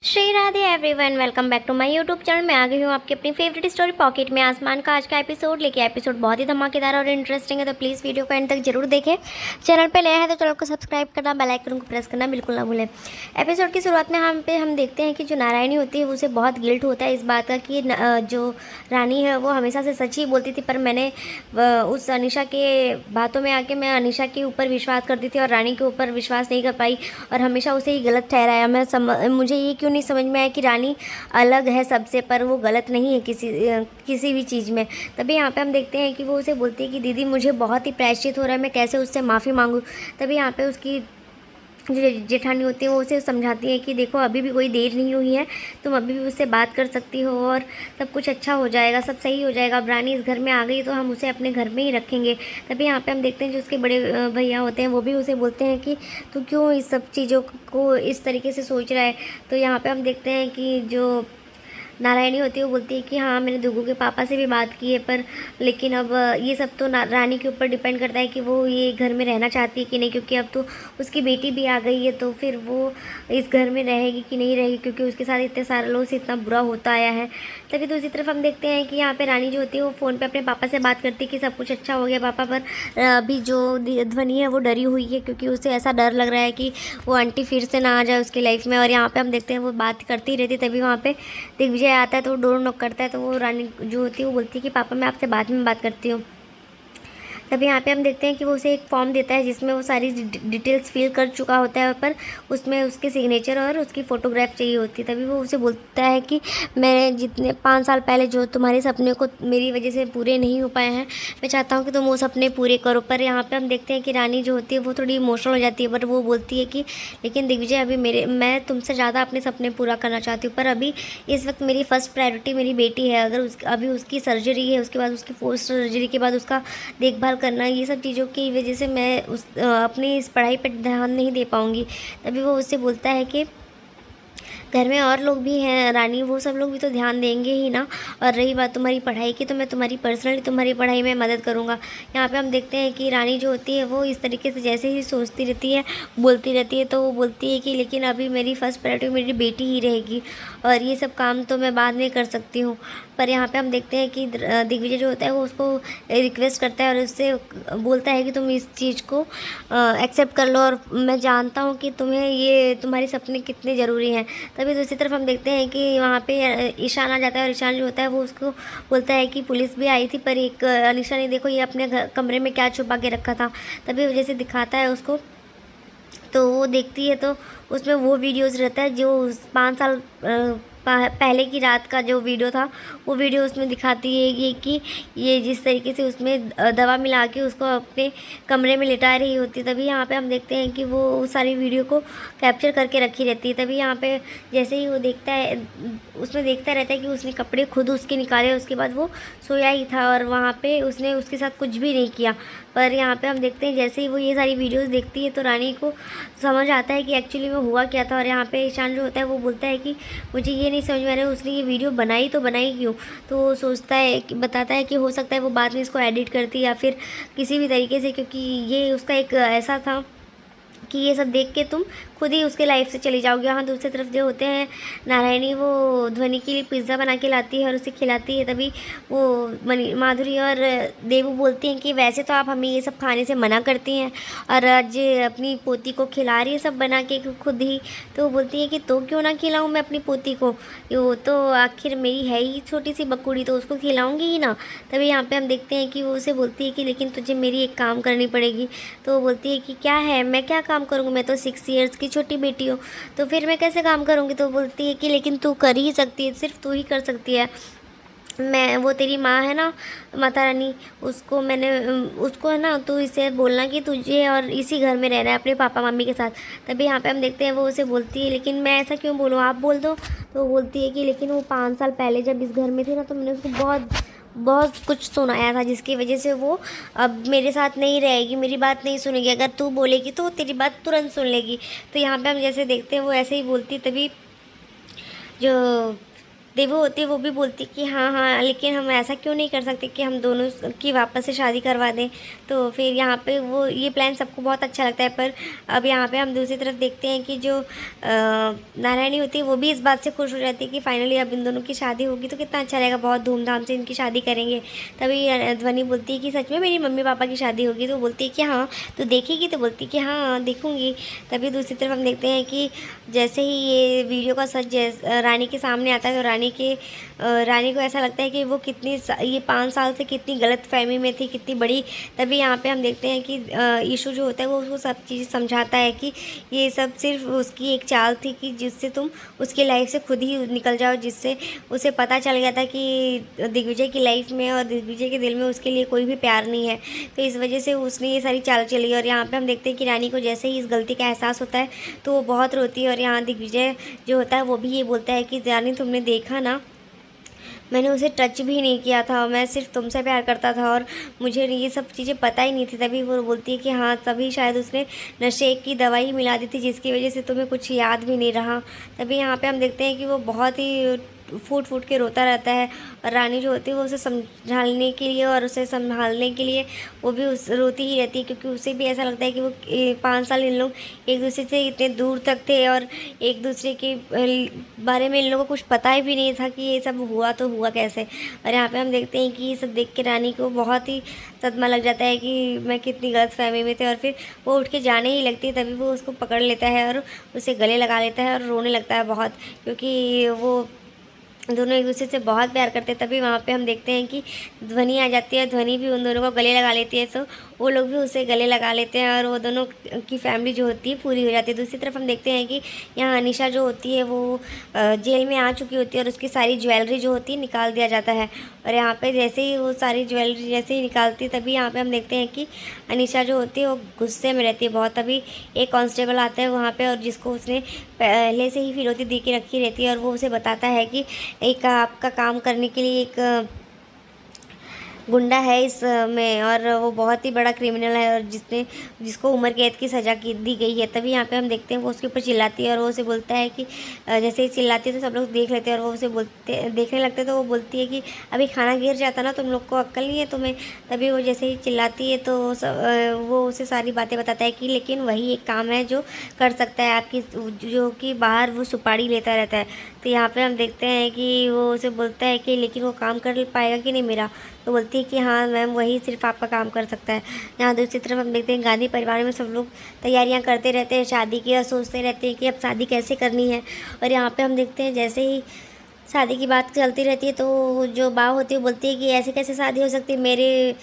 Shri Radhe everyone, welcome back to my YouTube channel. मैं आ गई हूँ आपकी अपनी फेवरेट स्टोरी पॉकेट में आसमान का आज का एपिसोड लेके। एपिसोड बहुत ही धमाकेदार और इंटरेस्टिंग है, तो प्लीज़ वीडियो को एंड तक जरूर देखें। चैनल पे नया है तो चैनल को सब्सक्राइब करना, बेल आइकन को प्रेस करना बिल्कुल ना भूलें। एपिसोड की शुरुआत में हम देखते हैं कि जो नारायणी होती है उसे बहुत गिल्ट होता है इस बात का कि जो रानी है वो हमेशा से सच ही बोलती थी, पर मैंने उस अनिशा के बातों में आके मैं अनिशा के ऊपर विश्वास करती थी और रानी के ऊपर विश्वास नहीं कर पाई और हमेशा उसे ही गलत ठहराया। मुझे ये क्यों नहीं समझ में आया कि रानी अलग है सबसे, पर वो गलत नहीं है किसी भी चीज़ में। तभी यहाँ पे हम देखते हैं कि वो उसे बोलती है कि दीदी मुझे बहुत ही प्रायश्चित हो रहा है, मैं कैसे उससे माफ़ी मांगूँ। तभी यहाँ पे उसकी जो जेठानी होती है वो उसे समझाती है कि देखो अभी भी कोई देर नहीं हुई है, तुम अभी भी उससे बात कर सकती हो और सब कुछ अच्छा हो जाएगा, सब सही हो जाएगा। अब रानी इस घर में आ गई तो हम उसे अपने घर में ही रखेंगे। तभी यहाँ पे हम देखते हैं जो उसके बड़े भैया होते हैं वो भी उसे बोलते हैं कि तू क्यों इस सब चीज़ों को इस तरीके से सोच रहा है। तो यहाँ पे हम देखते हैं कि जो नारायणी होती है वो बोलती है कि हाँ मैंने दुगू के पापा से भी बात की है, पर लेकिन अब ये सब तो रानी के ऊपर डिपेंड करता है कि वो ये घर में रहना चाहती है कि नहीं, क्योंकि अब तो उसकी बेटी भी आ गई है तो फिर वो इस घर में रहेगी कि नहीं रहेगी, क्योंकि उसके साथ इतने सारे लोगों से इतना बुरा होता आया है। तभी दूसरी तरफ हम देखते हैं कि यहाँ पे रानी जो होती है वो फ़ोन पे अपने पापा से बात करती है कि सब कुछ अच्छा हो गया पापा, पर अभी जो ध्वनि है वो डरी हुई है क्योंकि उसे ऐसा डर लग रहा है कि वो आंटी फिर से ना आ जाए उसकी लाइफ में। और यहाँ पे हम देखते हैं वो बात करती रहती, तभी वहाँ पे दिग्विजय आता है तो वो डोर नॉक करता है। तो वो रानी जो होती है वो बोलती है कि पापा मैं आपसे बाद में बात करती हूँ। तब यहाँ पे हम देखते हैं कि वो उसे एक फॉर्म देता है जिसमें वो सारी डिटेल्स फिल कर चुका होता है, पर उसमें उसके सिग्नेचर और उसकी फ़ोटोग्राफ चाहिए होती है। तभी वो उसे बोलता है कि मैं जितने 5 साल पहले जो तुम्हारे सपने को मेरी वजह से पूरे नहीं हो पाए हैं, मैं चाहता हूँ कि तुम वो सपने पूरे करो। पर यहाँ पर हम देखते हैं कि रानी जो होती है वो थोड़ी इमोशनल हो जाती है, पर वो बोलती है कि लेकिन दिग्विजय अभी मैं तुमसे ज़्यादा अपने सपने पूरा करना चाहती हूँ, पर अभी इस वक्त मेरी फ़र्स्ट प्रायोरिटी मेरी बेटी है। अगर अभी उसकी सर्जरी है, उसके बाद उसकी पोस्ट सर्जरी के बाद उसका देखभाल करना, ये सब चीज़ों की वजह से मैं अपनी इस पढ़ाई पर ध्यान नहीं दे पाऊँगी। तभी वो उससे बोलता है कि घर में और लोग भी हैं रानी, वो सब लोग भी तो ध्यान देंगे ही ना। और रही बात तुम्हारी पढ़ाई की, तो मैं तुम्हारी पर्सनली तुम्हारी पढ़ाई में मदद करूँगा। यहाँ पे हम देखते हैं कि रानी जो होती है वो इस तरीके से जैसे ही सोचती रहती है, बोलती रहती है, तो वो बोलती है कि लेकिन अभी मेरी फर्स्ट प्रायोरिटी मेरी बेटी ही रहेगी और ये सब काम तो मैं बाद में कर सकती हूँ। पर यहाँ पे हम देखते हैं कि दिग्विजय जो होता है वो उसको रिक्वेस्ट करता है और उससे बोलता है कि तुम इस चीज़ को एक्सेप्ट कर लो और मैं जानता हूँ कि तुम्हें ये तुम्हारे सपने कितने ज़रूरी हैं। तभी दूसरी तरफ हम देखते हैं कि वहाँ पे ईशान आ जाता है और ईशान जो होता है वो उसको बोलता है कि पुलिस भी आई थी, पर एक अनिशा ने देखो ये अपने कमरे में क्या छुपा के रखा था। तभी वो जैसे दिखाता है उसको, तो वो देखती है तो उसमें वो वीडियोज़ रहता है जो 5 साल पहले की रात का जो वीडियो था, वो वीडियो उसमें दिखाती है ये कि ये जिस तरीके से उसमें दवा मिला के उसको अपने कमरे में लिटा रही होती है। तभी यहाँ पे हम देखते हैं कि वो सारी वीडियो को कैप्चर करके रखी रहती है। तभी यहाँ पे जैसे ही वो देखता है, उसमें देखता रहता है कि उसने कपड़े खुद उसके निकाले, उसके बाद वो सोया ही था और वहाँ पर उसने उसके साथ कुछ भी नहीं किया। पर यहाँ पे हम देखते हैं जैसे ही वो ये सारी वीडियोस देखती है तो रानी को समझ आता है कि एक्चुअली में हुआ क्या था। और यहाँ पे ईशान जो होता है वो बोलता है कि मुझे ये नहीं समझ में आ रहा है उसने ये वीडियो बनाई तो बनाई क्यों। तो वो सोचता है कि बताता है कि हो सकता है वो बाद में इसको एडिट करती या फिर किसी भी तरीके से, क्योंकि ये उसका एक ऐसा था कि ये सब देख के तुम खुद ही उसके लाइफ से चली जाओगे। यहाँ दूसरी तरफ जो होते हैं नारायणी, वो ध्वनि के लिए पिज़्ज़ा बना के लाती है और उसे खिलाती है। तभी वो माधुरी और देवू बोलती हैं कि वैसे तो आप हमें ये सब खाने से मना करती हैं और आज अपनी पोती को खिला रही है सब बना के खुद ही। तो वो बोलती है कि तो क्यों ना खिलाऊँ मैं अपनी पोती को, वो तो आखिर मेरी है ही छोटी सी बकुड़ी, तो उसको खिलाऊँगी ही ना। तभी यहाँ पर हम देखते हैं कि वो उसे बोलती है कि लेकिन तुझे मेरी एक काम करनी पड़ेगी। तो वो बोलती है कि क्या है, मैं क्या काम करूँगी, मैं तो 6 ईयर्स की छोटी बेटी हूँ, तो फिर मैं कैसे काम करूँगी। तो बोलती है कि लेकिन तू कर ही सकती है, सिर्फ तू ही कर सकती है। मैं वो तेरी माँ है ना माता रानी, उसको है ना, तो इसे बोलना कि तुझे और इसी घर में रहना है अपने पापा मम्मी के साथ। तभी यहाँ पे हम देखते हैं वो उसे बोलती है लेकिन मैं ऐसा क्यों बोलूँ, आप बोल दो। तो वो बोलती है कि लेकिन वो 5 साल पहले जब इस घर में थी ना, तो मैंने उसको बहुत बहुत कुछ सुनाया था जिसकी वजह से वो अब मेरे साथ नहीं रहेगी, मेरी बात नहीं सुनेगी। अगर तू बोलेगी तो वो तेरी बात तुरंत सुन लेगी। तो यहाँ पे हम जैसे देखते हैं वो ऐसे ही बोलती। तभी जो देवू होती है वो भी बोलती कि हाँ हाँ, लेकिन हम ऐसा क्यों नहीं कर सकते कि हम दोनों की वापस से शादी करवा दें। तो फिर यहाँ पे वो ये प्लान सबको बहुत अच्छा लगता है। पर अब यहाँ पे हम दूसरी तरफ देखते हैं कि जो नारायणी होती है वो भी इस बात से खुश हो जाती है कि फाइनली अब इन दोनों की शादी होगी तो कितना अच्छा रहेगा, बहुत धूमधाम से इनकी शादी करेंगे। तभी ध्वनि बोलती है कि सच में मेरी मम्मी पापा की शादी होगी। तो बोलती है कि हाँ तो देखेगी, तो बोलती है कि हाँ देखूँगी। तभी दूसरी तरफ हम देखते हैं कि जैसे ही ये वीडियो का सच रानी के सामने आता है तो रानी को ऐसा लगता है कि वो ये 5 साल से कितनी गलत फहमी में थी, कितनी बड़ी। तभी यहाँ पे हम देखते हैं कि ईशु जो होता है वो उसको सब चीज़ समझाता है कि ये सब सिर्फ उसकी एक चाल थी कि जिससे तुम उसकी लाइफ से खुद ही निकल जाओ, जिससे उसे पता चल गया था कि दिग्विजय की लाइफ में और दिग्विजय के दिल में उसके लिए कोई भी प्यार नहीं है। तो इस वजह से उसने ये सारी चाल चली। और यहाँ पे हम देखते हैं कि रानी को जैसे ही इस गलती का एहसास होता है तो वो बहुत रोती है। और यहाँ दिग्विजय जो होता है वो भी ये बोलता है कि रानी तुमने देखा ना, मैंने उसे टच भी नहीं किया था, मैं सिर्फ तुमसे प्यार करता था और मुझे ये सब चीज़ें पता ही नहीं थी। तभी वो बोलती है कि हाँ तभी शायद उसने नशे की दवाई मिला दी थी जिसकी वजह से तुम्हें कुछ याद भी नहीं रहा। तभी यहाँ पे हम देखते हैं कि वो बहुत ही फूट फूट के रोता रहता है। और रानी जो होती है वो उसे समझाने के लिए और उसे संभालने के लिए वो भी उस रोती ही रहती है, क्योंकि उसे भी ऐसा लगता है कि वो 5 साल इन लोग एक दूसरे से इतने दूर तक थे और एक दूसरे के बारे में इन लोगों को कुछ पता ही भी नहीं था कि ये सब हुआ तो हुआ कैसे। और यहाँ पे हम देखते हैं कि ये सब देख के रानी को बहुत ही सदमा लग जाता है कि मैं कितनी गलत फहमी में थे। और फिर वो उठ के जाने ही लगती है, तभी वो उसको पकड़ लेता है और उसे गले लगा लेता है और रोने लगता है बहुत, क्योंकि वो दोनों एक दूसरे से बहुत प्यार करते हैं। तभी वहाँ पे हम देखते हैं कि ध्वनि आ जाती है, ध्वनि भी उन दोनों को गले लगा लेती है। तो वो लोग भी उसे गले लगा लेते हैं और वो दोनों की फैमिली जो होती है पूरी हो जाती है। दूसरी तरफ हम देखते हैं कि यहाँ अनीशा जो होती है वो जेल में आ चुकी होती है और उसकी सारी ज्वेलरी जो होती है निकाल दिया जाता है। और यहाँ पे जैसे ही वो सारी ज्वेलरी जैसे ही निकालती है तभी यहाँ पे हम देखते हैं कि अनीशा जो होती है वो गुस्से में रहती है बहुत। तभी एक कांस्टेबल आता है वहाँ पे और जिसको उसने पहले से ही फिरौती दे के रखी रहती है और वो उसे बताता है कि एक आपका काम करने के लिए एक गुंडा है इस में और वो बहुत ही बड़ा क्रिमिनल है और जिसको उम्र कैद की सज़ा की दी गई है। तभी यहाँ पे हम देखते हैं वो उसके ऊपर चिल्लाती है और वो उसे बोलता है कि जैसे ही चिल्लाती है तो सब लोग देख लेते हैं और वो उसे देखने लगते हैं। तो वो बोलती है कि अभी खाना गिर जाता ना, तुम लोग को अक्ल नहीं है तुम्हें। तभी वो जैसे ही चिल्लाती है तो वो उसे सारी बातें बताता है कि लेकिन वही एक काम है जो कर सकता है आपकी, जो कि बाहर वो सुपारी लेता रहता है। तो यहाँ पे हम देखते हैं कि वो उसे बोलता है कि लेकिन वो काम कर पाएगा कि नहीं मेरा। तो बोलती है कि हाँ मैम वही सिर्फ आपका काम कर सकता है। यहाँ दूसरी तरफ हम देखते हैं गांधी परिवार में सब लोग तैयारियां करते रहते हैं शादी की और सोचते रहते हैं कि अब शादी कैसे करनी है। और यहाँ पे हम देखते हैं जैसे ही शादी की बात चलती रहती है तो जो माँ होती है वो बोलती है कि ऐसे कैसे शादी हो सकती है, मेरे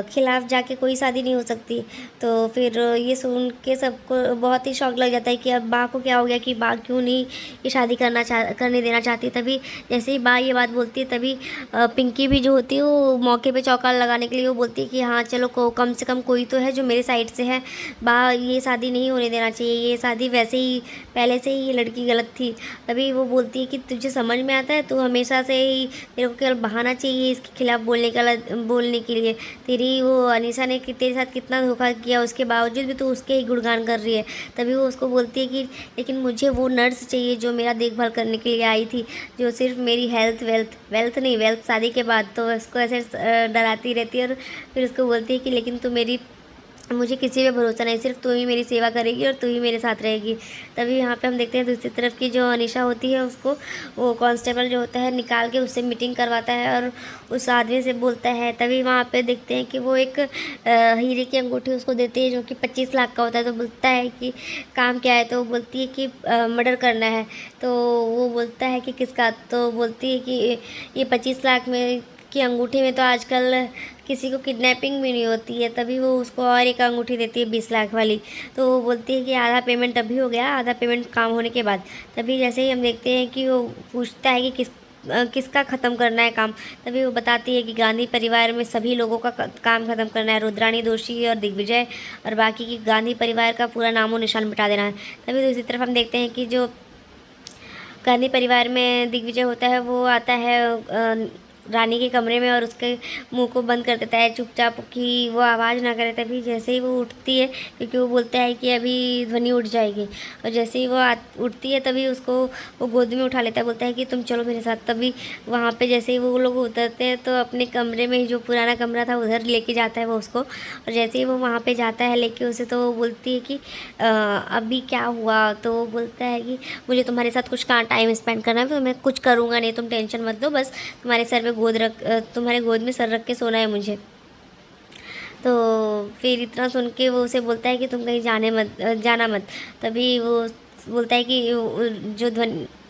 खिलाफ जाके कोई शादी नहीं हो सकती। तो फिर ये सुन के सबको बहुत ही शौक लग जाता है कि अब माँ को क्या हो गया कि माँ क्यों नहीं ये शादी करने देना चाहती। तभी जैसे ही माँ ये बात बोलती है तभी पिंकी भी जो होती है वो मौके पे चौका लगाने के लिए वो बोलती है कि हाँ चलो कम से कम कोई तो है जो मेरे साइड से है, माँ ये शादी नहीं होने देना चाहिए, ये शादी वैसे ही पहले से ही ये लड़की गलत थी। तभी वो बोलती है कि तुझे समझ में आता है, तू हमेशा से ही तेरे को केवल बहाना चाहिए इसके खिलाफ बोलने के लिए। तेरी वो अनीशा ने तेरे साथ कितना धोखा किया उसके बावजूद भी तू उसके ही गुणगान कर रही है। तभी वो उसको बोलती है कि लेकिन मुझे वो नर्स चाहिए जो मेरा देखभाल करने के लिए आई थी, जो सिर्फ मेरी वेल्थ शादी के बाद। तो उसको ऐसे डराती रहती है और फिर उसको बोलती है कि लेकिन तू मुझे किसी पे भरोसा नहीं, सिर्फ तू ही मेरी सेवा करेगी और तू ही मेरे साथ रहेगी। तभी यहाँ पे हम देखते हैं दूसरी तरफ की जो अनीशा होती है उसको वो कांस्टेबल जो होता है निकाल के उससे मीटिंग करवाता है और उस आदमी से बोलता है। तभी वहाँ पे देखते हैं कि वो एक हीरे की अंगूठी उसको देती है जो कि 25 लाख का होता है। तो बोलता है कि काम क्या है, तो वो बोलती है कि मर्डर करना है। तो वो बोलता है कि किसका, तो बोलती है कि ये 25 लाख में की अंगूठी में तो आजकल किसी को किडनैपिंग भी नहीं होती है। तभी वो उसको और एक अंगूठी देती है 20 लाख वाली। तो वो बोलती है कि आधा पेमेंट अभी हो गया, आधा पेमेंट काम होने के बाद। तभी जैसे ही हम देखते हैं कि वो पूछता है कि किसका ख़त्म करना है काम। तभी वो बताती है कि गांधी परिवार में सभी लोगों का काम ख़त्म करना है, रुद्राणी दोषी और दिग्विजय और बाकी की गांधी परिवार का पूरा नामो निशान मिटा देना है। तभी दूसरी तरफ हम देखते हैं कि जो गांधी परिवार में दिग्विजय होता है वो आता है रानी के कमरे में और उसके मुंह को बंद कर देता है चुपचाप कि वो आवाज़ ना करे। तभी जैसे ही वो उठती है, क्योंकि वो बोलता है कि अभी ध्वनि उठ जाएगी, और जैसे ही वो उठती है तभी उसको वो गोद में उठा लेता है, बोलता है कि तुम चलो मेरे साथ। तभी वहाँ पे जैसे ही वो लोग उतरते हैं तो अपने कमरे में जो पुराना कमरा था उधर लेके जाता है वो उसको, और जैसे ही वो वहाँ पे जाता है लेके उसे, तो वो बोलती है कि अभी क्या हुआ। तो वो बोलता है कि मुझे तुम्हारे साथ कुछ टाइम स्पेंड करना है, तो मैं कुछ करूँगा नहीं, तुम टेंशन मत लो, बस तुम्हारे सर पे तुम्हारे गोद में सर रख के सोना है मुझे। तो फिर इतना सुन के वो उसे बोलता है कि तुम कहीं जाना मत। तभी वो बोलता है कि जो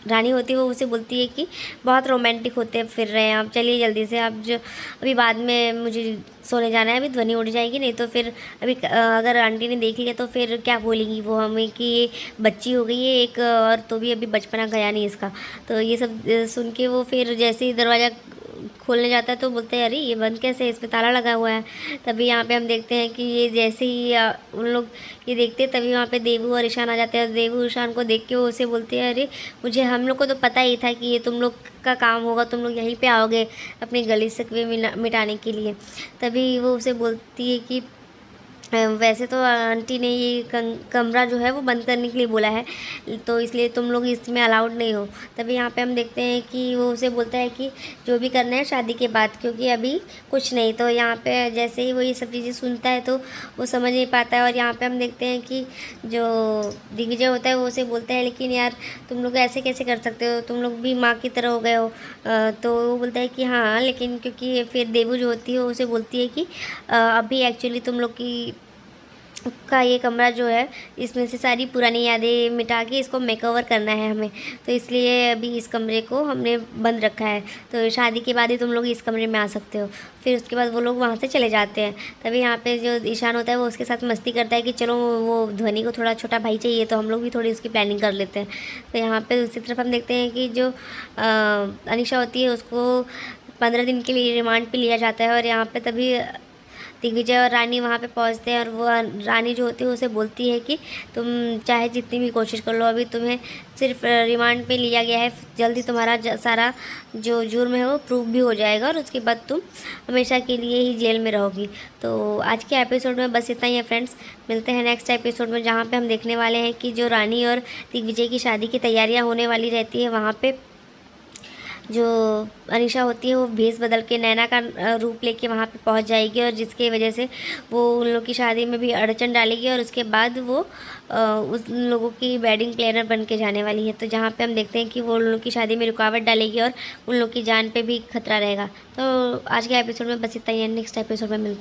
रानी होती है वो उसे बोलती है कि बहुत रोमांटिक होते फिर रहे हैं आप, चलिए जल्दी से आप, जो अभी बाद में मुझे सोने जाना है, अभी ध्वनि उड़ जाएगी, नहीं तो फिर अभी अगर आंटी ने देख लिया तो फिर क्या बोलेंगी वो हमें कि ये बच्ची हो गई है एक, और तो भी अभी बचपना गया नहीं इसका। तो ये सब सुन के वो फिर जैसे ही दरवाज़ा खोलने जाता है तो बोलते हैं अरे ये बंद कैसे है, इस पर ताला लगा हुआ है। तभी यहाँ पे हम देखते हैं कि ये जैसे ही उन लोग ये देखते हैं, तभी वहाँ पे देवू और ईशान आ जाते हैं। देवू ईशान को देख के वो उसे बोलते हैं अरे मुझे, हम लोग को तो पता ही था कि ये तुम लोग का काम होगा, तुम लोग यहीं पे आओगे अपनी गली शिकवे मिटाने के लिए। तभी वो उसे बोलती है कि वैसे तो आंटी ने ये कमरा जो है वो बंद करने के लिए बोला है, तो इसलिए तुम लोग इसमें अलाउड नहीं हो। तभी यहाँ पे हम देखते हैं कि वो उसे बोलता है कि जो भी करना है शादी के बाद, क्योंकि अभी कुछ नहीं। तो यहाँ पे जैसे ही वो ये सब चीज़ें सुनता है तो वो समझ नहीं पाता है, और यहाँ पे हम देखते हैं कि जो दिग्विजय होता है वो उसे बोलता है लेकिन यार तुम लोग ऐसे कैसे कर सकते हो, तुम लोग भी माँ की तरह हो गए हो। तो वो बोलता है कि हाँ लेकिन, क्योंकि फिर देवू जो होती है वो उसे बोलती है कि अभी एक्चुअली तुम लोग का ये कमरा जो है इसमें से सारी पुरानी यादें मिटा के इसको मेकओवर करना है हमें, तो इसलिए अभी इस कमरे को हमने बंद रखा है, तो शादी के बाद ही तुम लोग इस कमरे में आ सकते हो। फिर उसके बाद वो लोग वहाँ से चले जाते हैं। तभी यहाँ पे जो ईशान होता है वो उसके साथ मस्ती करता है कि चलो वो ध्वनि को थोड़ा छोटा भाई चाहिए, तो हम लोग भी थोड़ी उसकी प्लानिंग कर लेते हैं। तो यहाँ पर दूसरी तरफ हम देखते हैं कि जो अनीशा होती है उसको 15 दिन के लिए रिमांड पे लिया जाता है, और यहाँ पे तभी दिग्विजय और रानी वहाँ पे पहुँचते हैं, और वो रानी जो होती है उसे बोलती है कि तुम चाहे जितनी भी कोशिश कर लो, अभी तुम्हें सिर्फ रिमांड पे लिया गया है, जल्दी तुम्हारा सारा जो जुर्म है वो प्रूव भी हो जाएगा, और उसके बाद तुम हमेशा के लिए ही जेल में रहोगी। तो आज के एपिसोड में बस इतना ही है फ्रेंड्स, मिलते हैं नेक्स्ट एपिसोड में, जहाँ पर हम देखने वाले हैं कि जो रानी और दिग्विजय की शादी की तैयारियाँ होने वाली रहती है, वहाँ पर जो अनीशा होती है वो भेष बदल के नैना का रूप लेके वहाँ पे पहुँच जाएगी, और जिसके वजह से वो उन लोग की शादी में भी अड़चन डालेगी, और उसके बाद वो उस लोगों की वेडिंग प्लानर बन के जाने वाली है। तो जहाँ पे हम देखते हैं कि वो उन लोग की शादी में रुकावट डालेगी और उन लोग की जान पे भी खतरा रहेगा। तो आज के एपिसोड में बस इतना ही है, नेक्स्ट एपिसोड में मिलते हैं।